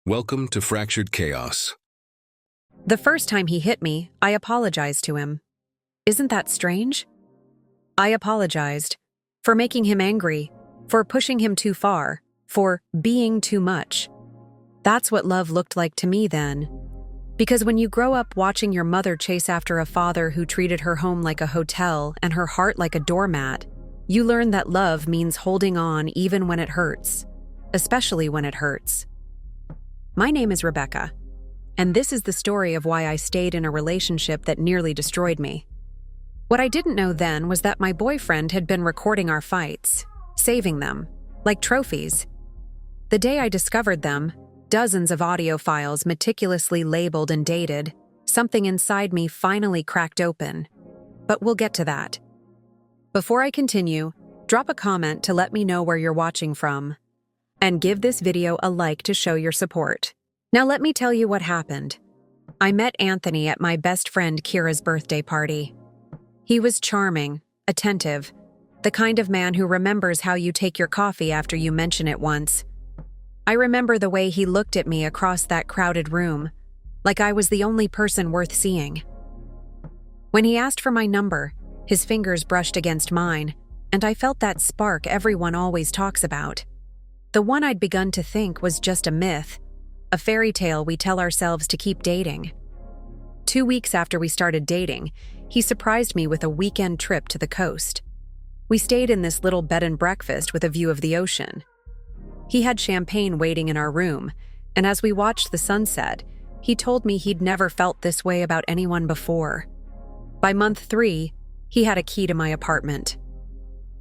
Welcome to Fractured Chaos. The first time he hit me, I apologized to him. Isn't that strange? I apologized for making him angry, for pushing him too far, for being too much. That's what love looked like to me then. Because when you grow up watching your mother chase after a father who treated her home like a hotel and her heart like a doormat, you learn that love means holding on even when it hurts, especially when it hurts. My name is Rebecca, and this is the story of why I stayed in a relationship that nearly destroyed me. What I didn't know then was that my boyfriend had been recording our fights, saving them, like trophies. The day I discovered them, dozens of audio files meticulously labeled and dated, something inside me finally cracked open. But we'll get to that. Before I continue, drop a comment to let me know where you're watching from. And give this video a like to show your support. Now let me tell you what happened. I met Anthony at my best friend Kira's birthday party. He was charming, attentive, the kind of man who remembers how you take your coffee after you mention it once. I remember the way he looked at me across that crowded room, like I was the only person worth seeing. When he asked for my number, his fingers brushed against mine, and I felt that spark everyone always talks about. The one I'd begun to think was just a myth, a fairy tale we tell ourselves to keep dating. 2 weeks after we started dating, he surprised me with a weekend trip to the coast. We stayed in this little bed and breakfast with a view of the ocean. He had champagne waiting in our room, and as we watched the sunset, he told me he'd never felt this way about anyone before. By month 3, he had a key to my apartment.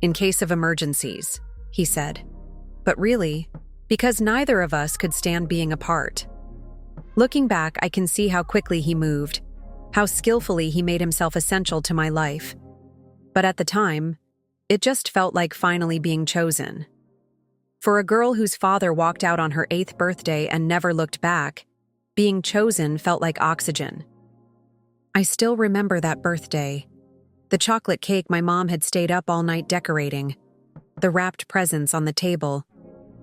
In case of emergencies, he said. But really, because neither of us could stand being apart. Looking back, I can see how quickly he moved, how skillfully he made himself essential to my life. But at the time, it just felt like finally being chosen. For a girl whose father walked out on her 8th birthday and never looked back, being chosen felt like oxygen. I still remember that birthday. The chocolate cake my mom had stayed up all night decorating, the wrapped presents on the table,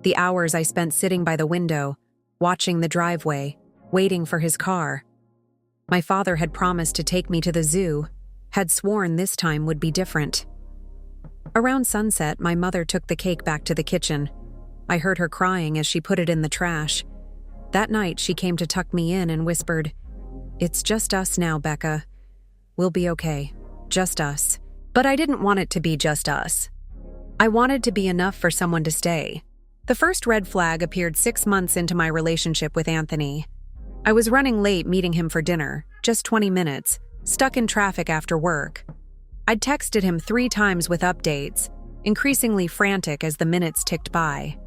the hours I spent sitting by the window, watching the driveway, waiting for his car. My father had promised to take me to the zoo, had sworn this time would be different. Around sunset, my mother took the cake back to the kitchen. I heard her crying as she put it in the trash. That night, she came to tuck me in and whispered, "It's just us now, Becca. We'll be okay. Just us." But I didn't want it to be just us. I wanted to be enough for someone to stay. The first red flag appeared 6 months into my relationship with Anthony. I was running late meeting him for dinner, just 20 minutes, stuck in traffic after work. I'd texted him 3 times with updates, increasingly frantic as the minutes ticked by.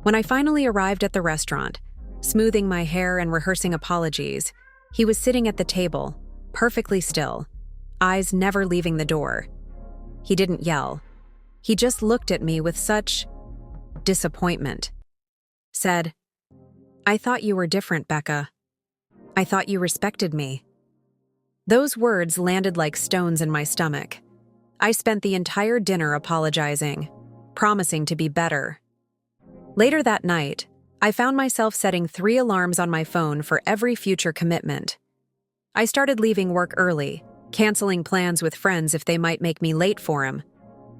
When I finally arrived at the restaurant, smoothing my hair and rehearsing apologies, he was sitting at the table, perfectly still, eyes never leaving the door. He didn't yell. He just looked at me with such disappointment. Said, "I thought you were different, Becca. I thought you respected me." Those words landed like stones in my stomach. I spent the entire dinner apologizing, promising to be better. Later that night, I found myself setting 3 alarms on my phone for every future commitment. I started leaving work early, canceling plans with friends if they might make me late for him.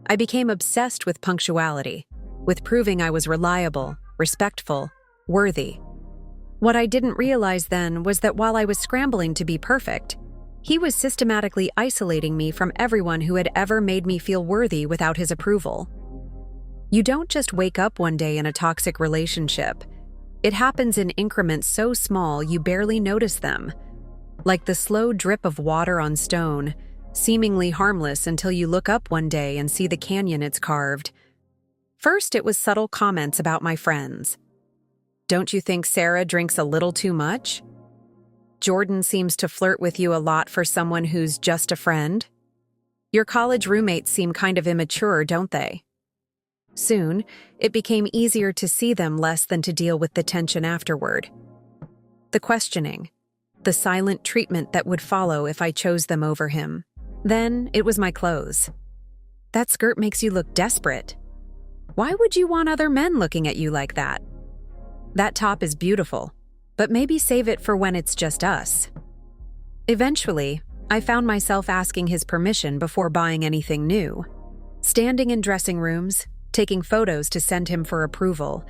I became obsessed with punctuality, with proving I was reliable, respectful, worthy. What I didn't realize then was that while I was scrambling to be perfect, he was systematically isolating me from everyone who had ever made me feel worthy without his approval. You don't just wake up one day in a toxic relationship. It happens in increments so small you barely notice them, like the slow drip of water on stone, seemingly harmless until you look up one day and see the canyon it's carved. First, it was subtle comments about my friends. "Don't you think Sarah drinks a little too much? Jordan seems to flirt with you a lot for someone who's just a friend. Your college roommates seem kind of immature, don't they?" Soon, it became easier to see them less than to deal with the tension afterward. The questioning, the silent treatment that would follow if I chose them over him. Then, it was my clothes. "That skirt makes you look desperate. Why would you want other men looking at you like that?" That top is beautiful, but maybe save it for when it's just us." Eventually, I found myself asking his permission before buying anything new. Standing in dressing rooms, taking photos to send him for approval,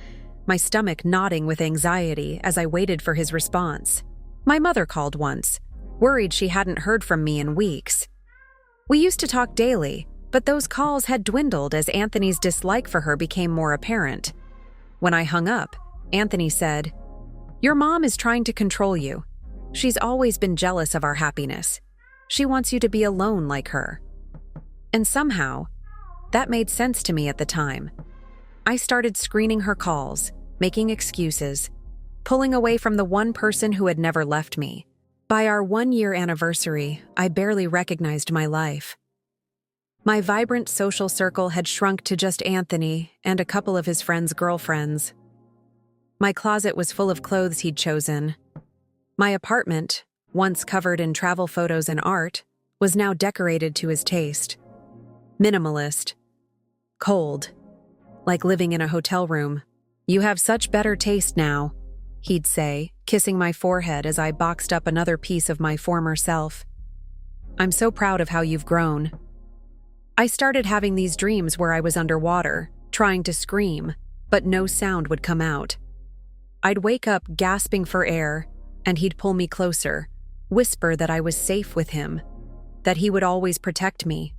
my stomach knotting with anxiety as I waited for his response. My mother called once, worried she hadn't heard from me in weeks. We used to talk daily, but those calls had dwindled as Anthony's dislike for her became more apparent. When I hung up, Anthony said, "Your mom is trying to control you. She's always been jealous of our happiness. She wants you to be alone like her." And somehow, that made sense to me at the time. I started screening her calls, making excuses, pulling away from the one person who had never left me. By our 1-year anniversary, I barely recognized my life. My vibrant social circle had shrunk to just Anthony and a couple of his friends' girlfriends. My closet was full of clothes he'd chosen. My apartment, once covered in travel photos and art, was now decorated to his taste. Minimalist. Cold. Like living in a hotel room. "You have such better taste now," he'd say, kissing my forehead as I boxed up another piece of my former self. "I'm so proud of how you've grown." I started having these dreams where I was underwater, trying to scream, but no sound would come out. I'd wake up gasping for air, and he'd pull me closer, whisper that I was safe with him, that he would always protect me.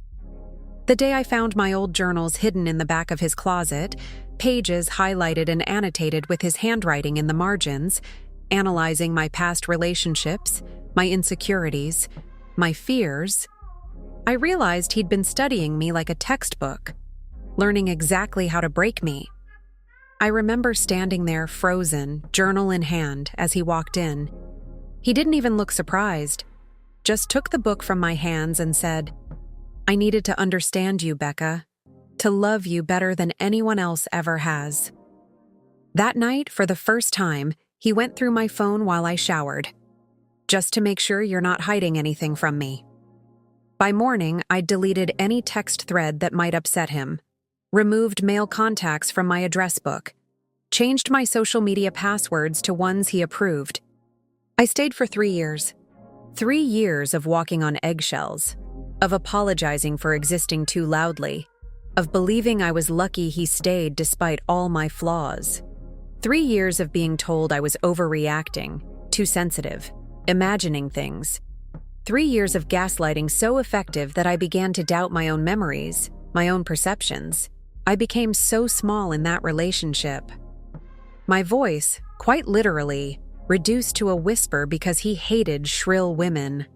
The day I found my old journals hidden in the back of his closet, pages highlighted and annotated with his handwriting in the margins, analyzing my past relationships, my insecurities, my fears, I realized he'd been studying me like a textbook, learning exactly how to break me. I remember standing there frozen, journal in hand, as he walked in. He didn't even look surprised, just took the book from my hands and said, "I needed to understand you, Becca, to love you better than anyone else ever has." That night, for the first time, he went through my phone while I showered, just to make sure you're not hiding anything from me. By morning, I'd deleted any text thread that might upset him, removed male contacts from my address book, changed my social media passwords to ones he approved. I stayed for 3 years. 3 years of walking on eggshells, of apologizing for existing too loudly, of believing I was lucky he stayed despite all my flaws. 3 years of being told I was overreacting, too sensitive, imagining things. 3 years of gaslighting so effective that I began to doubt my own memories, my own perceptions. I became so small in that relationship. My voice, quite literally, reduced to a whisper because he hated shrill women.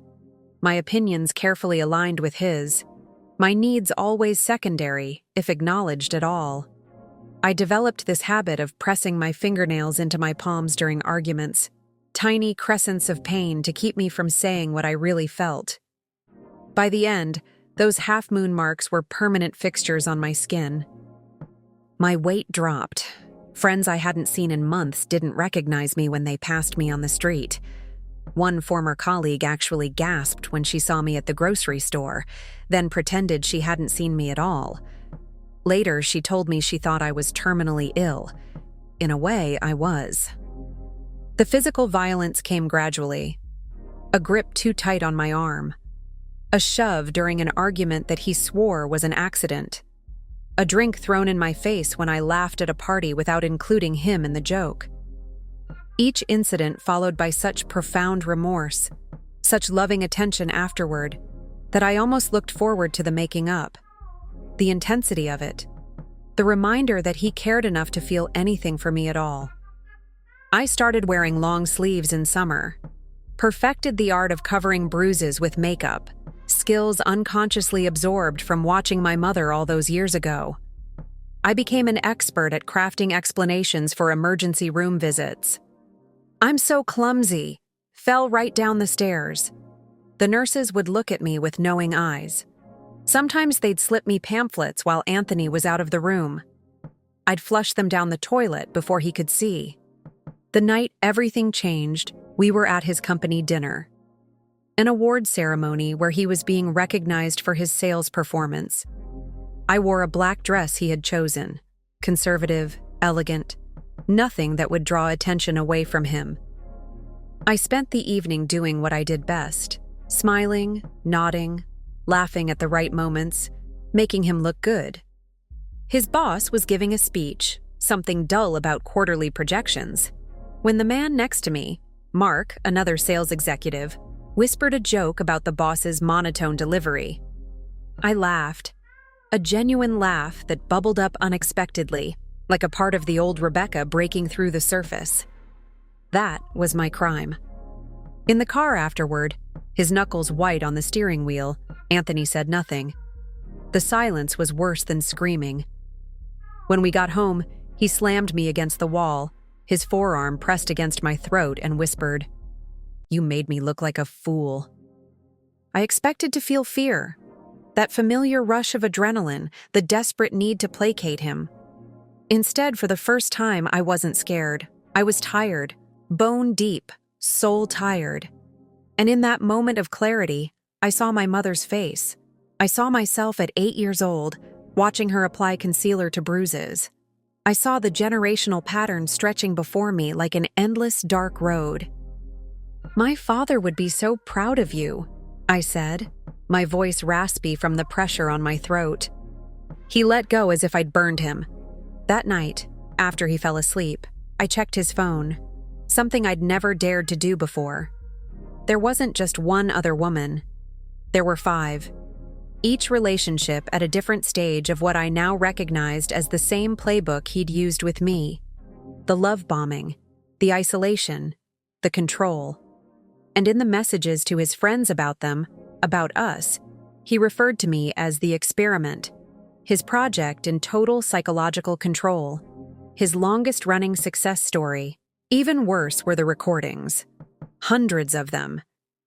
My opinions carefully aligned with his. My needs always secondary, if acknowledged at all. I developed this habit of pressing my fingernails into my palms during arguments, tiny crescents of pain to keep me from saying what I really felt. By the end, those half-moon marks were permanent fixtures on my skin. My weight dropped. Friends I hadn't seen in months didn't recognize me when they passed me on the street. One former colleague actually gasped when she saw me at the grocery store, then pretended she hadn't seen me at all. Later, she told me she thought I was terminally ill. In a way, I was. The physical violence came gradually. A grip too tight on my arm. A shove during an argument that he swore was an accident. A drink thrown in my face when I laughed at a party without including him in the joke. Each incident followed by such profound remorse, such loving attention afterward, that I almost looked forward to the making up. The intensity of it. The reminder that he cared enough to feel anything for me at all. I started wearing long sleeves in summer, perfected the art of covering bruises with makeup, skills unconsciously absorbed from watching my mother all those years ago. I became an expert at crafting explanations for emergency room visits. "I'm so clumsy," fell right down the stairs. The nurses would look at me with knowing eyes. Sometimes they'd slip me pamphlets while Anthony was out of the room. I'd flush them down the toilet before he could see. The night everything changed, we were at his company dinner. An award ceremony where he was being recognized for his sales performance. I wore a black dress he had chosen, conservative, elegant. nothing that would draw attention away from him. I spent the evening doing what I did best, smiling, nodding, laughing at the right moments, making him look good. His boss was giving a speech, something dull about quarterly projections, when the man next to me, Mark, another sales executive, whispered a joke about the boss's monotone delivery. I laughed, a genuine laugh that bubbled up unexpectedly, like a part of the old Rebecca breaking through the surface. That was my crime. In the car afterward, his knuckles white on the steering wheel, Anthony said nothing. The silence was worse than screaming. When we got home, he slammed me against the wall, his forearm pressed against my throat, and whispered, "You made me look like a fool." I expected to feel fear, that familiar rush of adrenaline, the desperate need to placate him. Instead, for the first time, I wasn't scared. I was tired, bone deep, soul tired. And in that moment of clarity, I saw my mother's face. I saw myself at 8 years old, watching her apply concealer to bruises. I saw the generational pattern stretching before me like an endless dark road. "My father would be so proud of you," I said, my voice raspy from the pressure on my throat. He let go as if I'd burned him. That night, after he fell asleep, I checked his phone, something I'd never dared to do before. There wasn't just one other woman. There were 5. Each relationship at a different stage of what I now recognized as the same playbook he'd used with me. The love bombing, the isolation, the control. And in the messages to his friends about them, about us, he referred to me as the experiment, his project in total psychological control, his longest-running success story. Even worse were the recordings. Hundreds of them.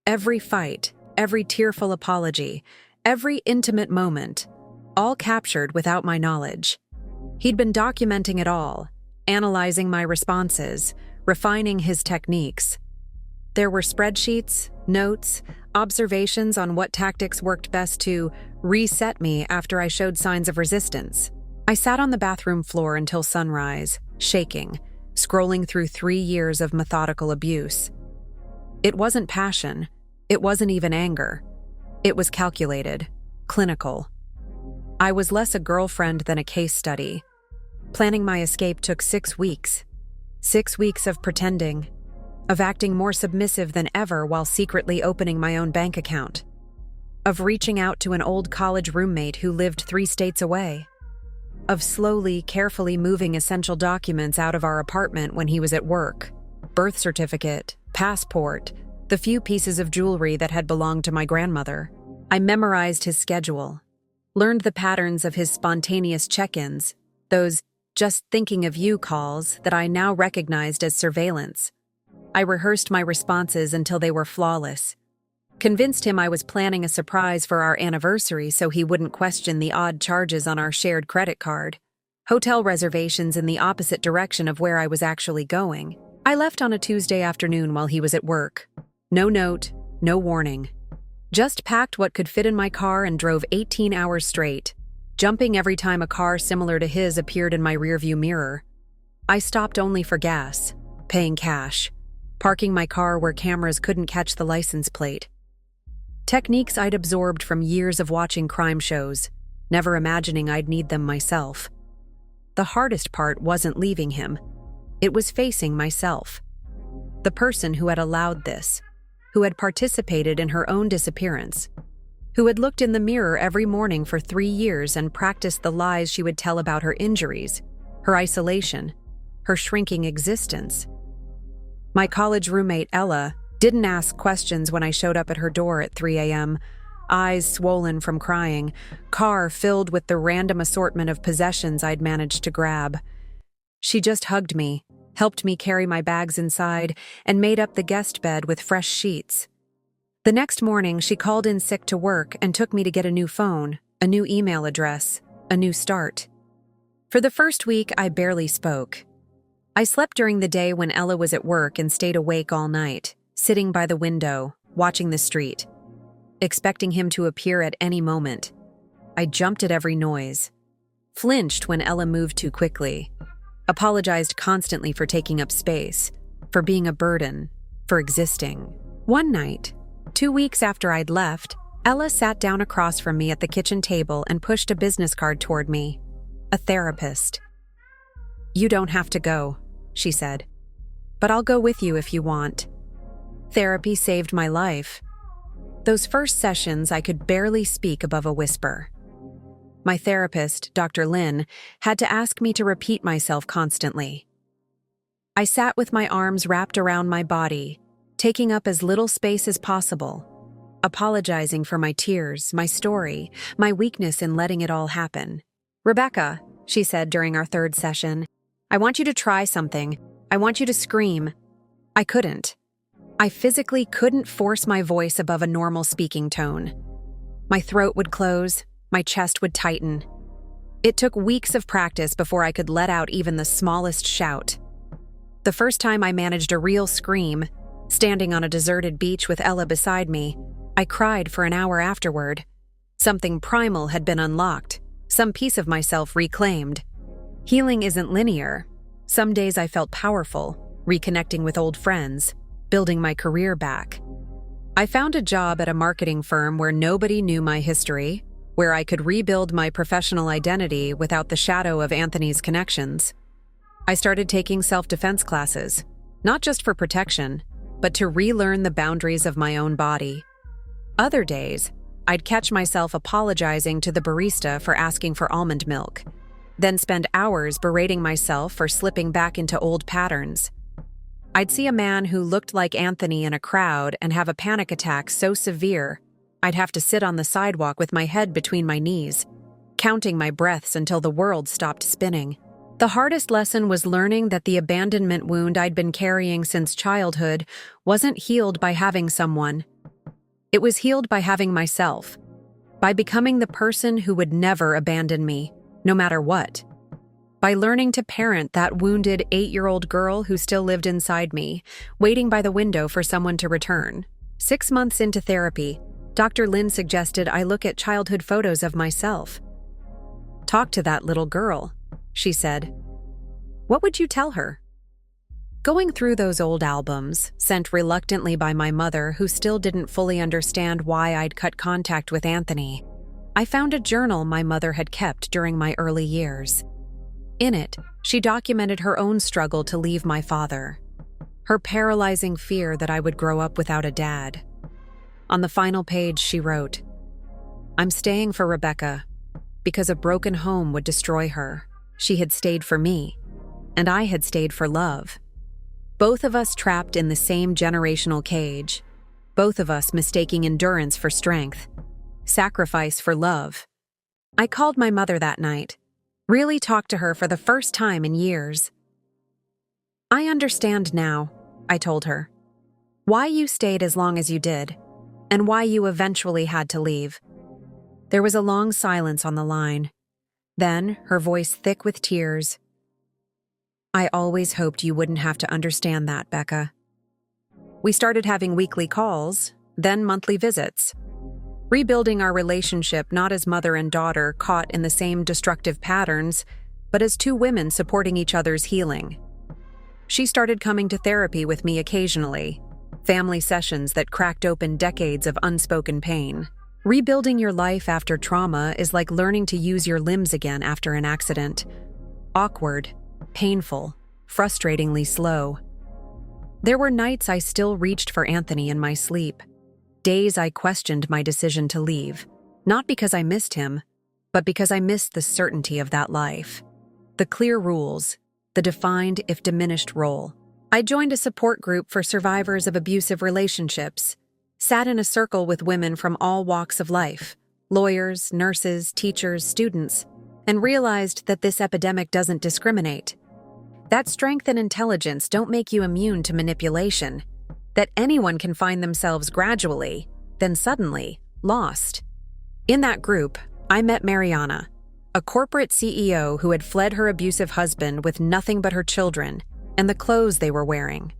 Every fight, every tearful apology, every intimate moment, all captured without my knowledge. He'd been documenting it all, analyzing my responses, refining his techniques. There were spreadsheets, notes, observations on what tactics worked best to reset me after I showed signs of resistance. I sat on the bathroom floor until sunrise, shaking, scrolling through 3 years of methodical abuse. It wasn't passion. It wasn't even anger. It was calculated, clinical. I was less a girlfriend than a case study. Planning my escape took 6 weeks. 6 weeks of pretending, of acting more submissive than ever while secretly opening my own bank account, of reaching out to an old college roommate who lived 3 states away, of slowly, carefully moving essential documents out of our apartment when he was at work, birth certificate, passport, the few pieces of jewelry that had belonged to my grandmother. I memorized his schedule, learned the patterns of his spontaneous check-ins, those just thinking of you calls that I now recognized as surveillance. I rehearsed my responses until they were flawless. Convinced him I was planning a surprise for our anniversary so he wouldn't question the odd charges on our shared credit card. Hotel reservations in the opposite direction of where I was actually going. I left on a Tuesday afternoon while he was at work. No note, no warning. Just packed what could fit in my car and drove 18 hours straight, jumping every time a car similar to his appeared in my rearview mirror. I stopped only for gas, paying cash, parking my car where cameras couldn't catch the license plate. Techniques I'd absorbed from years of watching crime shows, never imagining I'd need them myself. The hardest part wasn't leaving him. It was facing myself. The person who had allowed this, who had participated in her own disappearance, who had looked in the mirror every morning for 3 years and practiced the lies she would tell about her injuries, her isolation, her shrinking existence. My college roommate, Ella, didn't ask questions when I showed up at her door at 3 a.m., eyes swollen from crying, car filled with the random assortment of possessions I'd managed to grab. She just hugged me, helped me carry my bags inside, and made up the guest bed with fresh sheets. The next morning, she called in sick to work and took me to get a new phone, a new email address, a new start. For the first week, I barely spoke. I slept during the day when Ella was at work and stayed awake all night, sitting by the window, watching the street, expecting him to appear at any moment. I jumped at every noise, flinched when Ella moved too quickly, apologized constantly for taking up space, for being a burden, for existing. One night, 2 weeks after I'd left, Ella sat down across from me at the kitchen table and pushed a business card toward me. A therapist. "You don't have to go," she said. "But I'll go with you if you want." Therapy saved my life. Those first sessions, I could barely speak above a whisper. My therapist, Dr. Lin, had to ask me to repeat myself constantly. I sat with my arms wrapped around my body, taking up as little space as possible, apologizing for my tears, my story, my weakness in letting it all happen. "Rebecca," she said during our third session, "I want you to try something. I want you to scream." I couldn't. I physically couldn't force my voice above a normal speaking tone. My throat would close, my chest would tighten. It took weeks of practice before I could let out even the smallest shout. The first time I managed a real scream, standing on a deserted beach with Ella beside me, I cried for an hour afterward. Something primal had been unlocked, some piece of myself reclaimed. Healing isn't linear. Some days I felt powerful, reconnecting with old friends, building my career back. I found a job at a marketing firm where nobody knew my history, where I could rebuild my professional identity without the shadow of Anthony's connections. I started taking self-defense classes, not just for protection, but to relearn the boundaries of my own body. Other days, I'd catch myself apologizing to the barista for asking for almond milk, then spend hours berating myself for slipping back into old patterns. I'd see a man who looked like Anthony in a crowd and have a panic attack so severe, I'd have to sit on the sidewalk with my head between my knees, counting my breaths until the world stopped spinning. The hardest lesson was learning that the abandonment wound I'd been carrying since childhood wasn't healed by having someone. It was healed by having myself, by becoming the person who would never abandon me, no matter what. By learning to parent that wounded 8-year-old girl who still lived inside me, waiting by the window for someone to return. 6 months into therapy, Dr. Lin suggested I look at childhood photos of myself. "Talk to that little girl," she said. "What would you tell her?" Going through those old albums, sent reluctantly by my mother who still didn't fully understand why I'd cut contact with Anthony, I found a journal my mother had kept during my early years. In it, she documented her own struggle to leave my father, her paralyzing fear that I would grow up without a dad. On the final page, she wrote, "I'm staying for Rebecca, because a broken home would destroy her. She had stayed for me, and I had stayed for love. Both of us trapped in the same generational cage, both of us mistaking endurance for strength, sacrifice for love." I called my mother that night, really talked to her for the first time in years. "I understand now," I told her, "why you stayed as long as you did, and why you eventually had to leave." There was a long silence on the line. Then, her voice thick with tears, "I always hoped you wouldn't have to understand that, Becca." We started having weekly calls, then monthly visits, rebuilding our relationship not as mother and daughter caught in the same destructive patterns, but as two women supporting each other's healing. She started coming to therapy with me occasionally, family sessions that cracked open decades of unspoken pain. Rebuilding your life after trauma is like learning to use your limbs again after an accident. Awkward, painful, frustratingly slow. There were nights I still reached for Anthony in my sleep. Days I questioned my decision to leave, not because I missed him, but because I missed the certainty of that life. The clear rules, the defined if diminished role. I joined a support group for survivors of abusive relationships, sat in a circle with women from all walks of life, lawyers, nurses, teachers, students, and realized that this epidemic doesn't discriminate. That strength and intelligence don't make you immune to manipulation. That anyone can find themselves gradually, then suddenly, lost. In that group, I met Mariana, a corporate CEO who had fled her abusive husband with nothing but her children and the clothes they were wearing.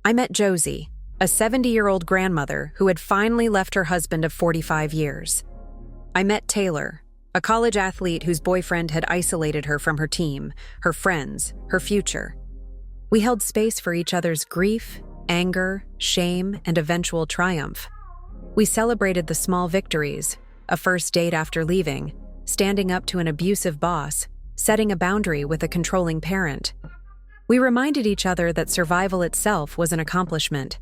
I met Josie, a 70-year-old grandmother who had finally left her husband of 45 years. I met Taylor, a college athlete whose boyfriend had isolated her from her team, her friends, her future. We held space for each other's grief, anger, shame, and eventual triumph. We celebrated the small victories, a first date after leaving, standing up to an abusive boss, setting a boundary with a controlling parent. We reminded each other that survival itself was an accomplishment.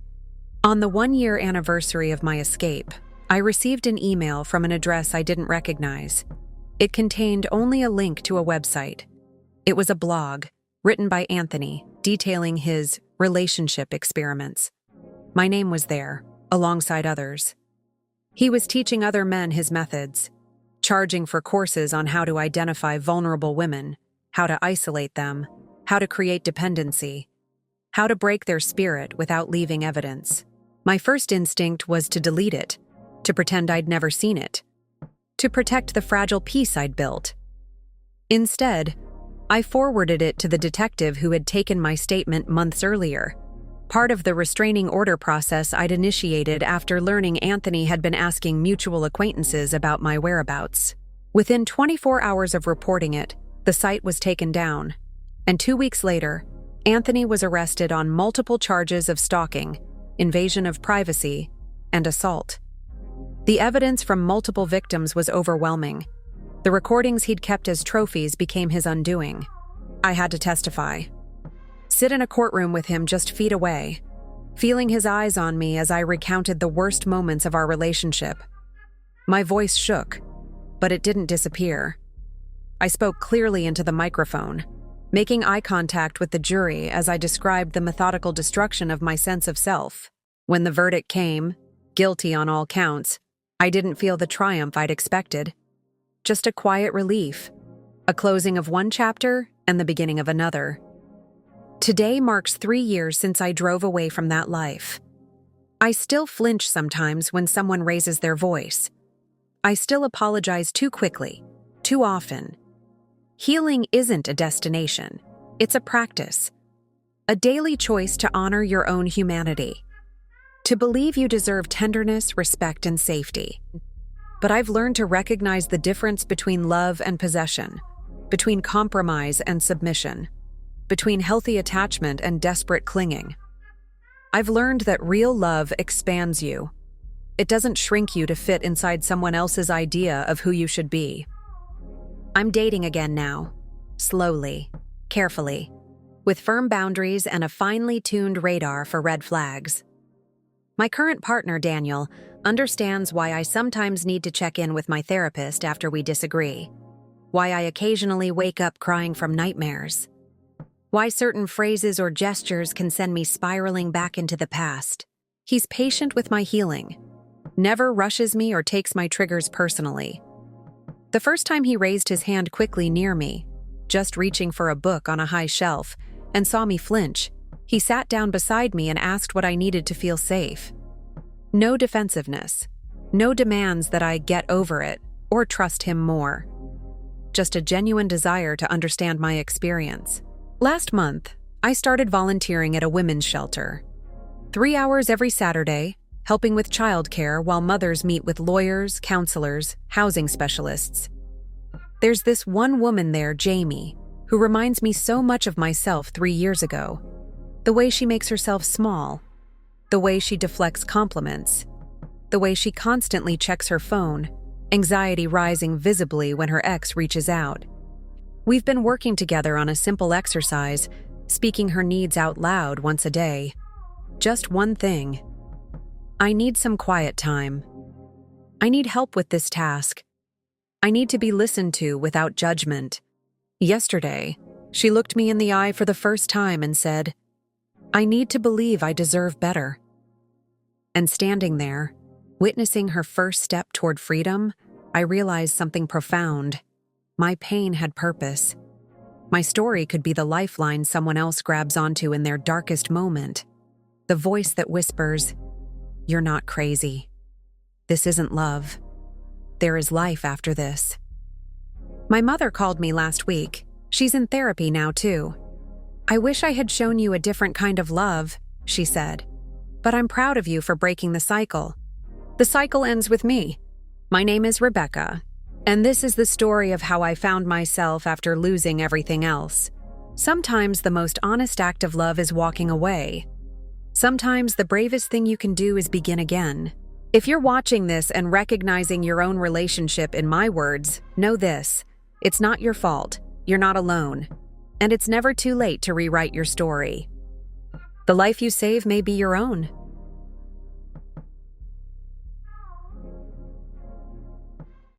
On the 1-year anniversary of my escape, I received an email from an address I didn't recognize. It contained only a link to a website. It was a blog, written by Anthony, detailing his relationship experiments. My name was there, alongside others. He was teaching other men his methods, charging for courses on how to identify vulnerable women, how to isolate them, how to create dependency, how to break their spirit without leaving evidence. My first instinct was to delete it, to pretend I'd never seen it, to protect the fragile peace I'd built. Instead, I forwarded it to the detective who had taken my statement months earlier, part of the restraining order process I'd initiated after learning Anthony had been asking mutual acquaintances about my whereabouts. Within 24 hours of reporting it, the site was taken down, and 2 weeks later, Anthony was arrested on multiple charges of stalking, invasion of privacy, and assault. The evidence from multiple victims was overwhelming. The recordings he'd kept as trophies became his undoing. I had to testify. Sit in a courtroom with him just feet away, feeling his eyes on me as I recounted the worst moments of our relationship. My voice shook, but it didn't disappear. I spoke clearly into the microphone, making eye contact with the jury as I described the methodical destruction of my sense of self. When the verdict came, guilty on all counts, I didn't feel the triumph I'd expected. Just a quiet relief, a closing of one chapter and the beginning of another. Today marks 3 years since I drove away from that life. I still flinch sometimes when someone raises their voice. I still apologize too quickly, too often. Healing isn't a destination, it's a practice. A daily choice to honor your own humanity. To believe you deserve tenderness, respect, and safety. But I've learned to recognize the difference between love and possession, between compromise and submission, between healthy attachment and desperate clinging. I've learned that real love expands you. It doesn't shrink you to fit inside someone else's idea of who you should be. I'm dating again now, slowly, carefully, with firm boundaries and a finely tuned radar for red flags. My current partner, Daniel, understands why I sometimes need to check in with my therapist after we disagree, why I occasionally wake up crying from nightmares, why certain phrases or gestures can send me spiraling back into the past. He's patient with my healing, never rushes me or takes my triggers personally. The first time he raised his hand quickly near me, just reaching for a book on a high shelf, and saw me flinch, he sat down beside me and asked what I needed to feel safe. No defensiveness, no demands that I get over it or trust him more. Just a genuine desire to understand my experience. Last month, I started volunteering at a women's shelter. 3 hours every Saturday, helping with childcare while mothers meet with lawyers, counselors, housing specialists. There's this one woman there, Jamie, who reminds me so much of myself 3 years ago. The way she makes herself small, the way she deflects compliments, the way she constantly checks her phone, anxiety rising visibly when her ex reaches out. We've been working together on a simple exercise, speaking her needs out loud once a day. Just one thing. I need some quiet time. I need help with this task. I need to be listened to without judgment. Yesterday, she looked me in the eye for the first time and said, "I need to believe I deserve better." And standing there, witnessing her first step toward freedom, I realized something profound. My pain had purpose. My story could be the lifeline someone else grabs onto in their darkest moment. The voice that whispers, "You're not crazy. This isn't love. There is life after this." My mother called me last week. She's in therapy now, too. "I wish I had shown you a different kind of love," she said. "But I'm proud of you for breaking the cycle. The cycle ends with me. My name is Rebecca, And this is the story of how I found myself after losing everything else. Sometimes the most honest act of love is walking away. Sometimes the bravest thing you can do is begin again. If you're watching this and recognizing your own relationship in my words, know this: it's not your fault, you're not alone, and it's never too late to rewrite your story. The life you save may be your own,